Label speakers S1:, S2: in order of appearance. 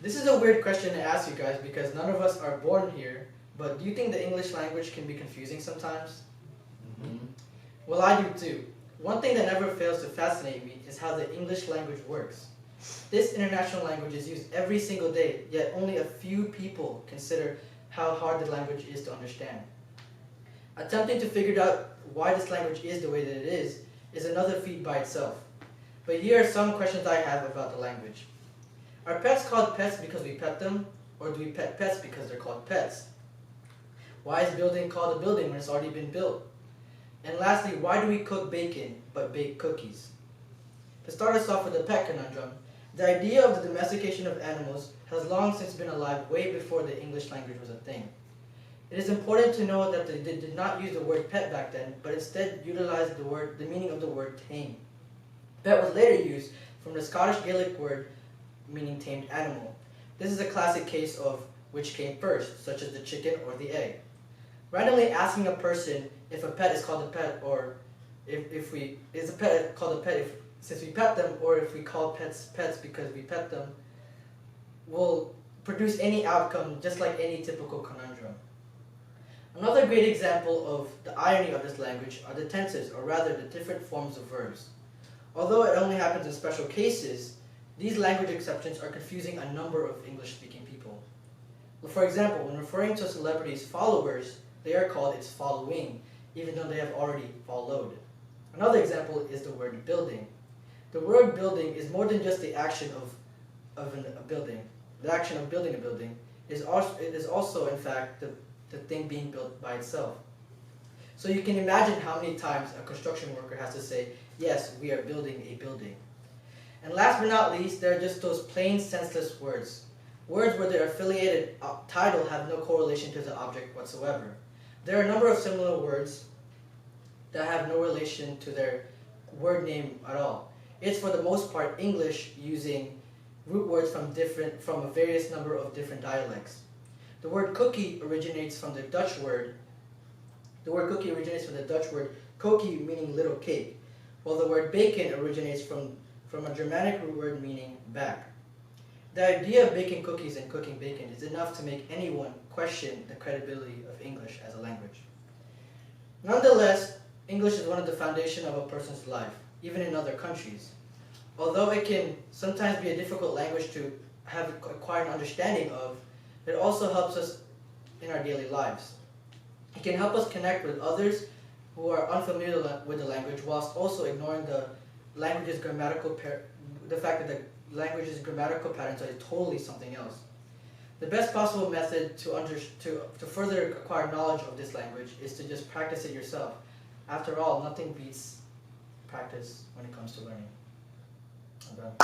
S1: This is a weird question to ask you guys because none of us are born here, but do you think the English language can be confusing sometimes?
S2: Mm-hmm.
S1: Well, I do too. One thing that never fails to fascinate me is how the English language works. This international language is used every single day, yet only a few people consider how hard the language is to understand. Attempting to figure out why this language is the way that it is another feat by itself. But here are some questions I have about the language. Are pets called pets because we pet them, or do we pet pets because they're called pets? Why is building called a building when it's already been built? And lastly, why do we cook bacon but bake cookies? To start us off with the pet conundrum, the idea of the domestication of animals has long since been alive way before the English language was a thing. It is important to know that they did not use the word pet back then, but instead utilized the meaning of the word tame. Pet was later used from the Scottish Gaelic word meaning tamed animal. This is a classic case of which came first, such as the chicken or the egg. Randomly asking a person if a pet is called a pet, or if is a pet called a pet since we pet them, or if we call pets pets because we pet them, will produce any outcome just like any typical conundrum. Another great example of the irony of this language are the tenses, or rather the different forms of verbs. Although it only happens in special cases, these language exceptions are confusing a number of English-speaking people. For example, when referring to a celebrity's followers, they are called its following, even though they have already followed. Another example is the word building. The word building is more than just the action of a building. The action of building a building it is also in fact the thing being built by itself. So you can imagine how many times a construction worker has to say, yes, we are building a building. And last but not least, there are just those plain senseless words. Words where their affiliated title have no correlation to the object whatsoever. There are a number of similar words that have no relation to their word name at all. It's for the most part English using root words from a various number of different dialects. The word cookie originates from the Dutch word. The word cookie originates from the Dutch word kokie, meaning little cake, while the word bacon originates from a Germanic root word meaning back. The idea of baking cookies and cooking bacon is enough to make anyone question the credibility of English as a language. Nonetheless, English is one of the foundation of a person's life, even in other countries. Although it can sometimes be a difficult language to acquire an understanding of, it also helps us in our daily lives. It can help us connect with others who are unfamiliar with the language, whilst also ignoring the fact that the language's grammatical patterns are totally something else. The best possible method to further acquire knowledge of this language is to just practice it yourself. After all, nothing beats practice when it comes to learning. I'm done.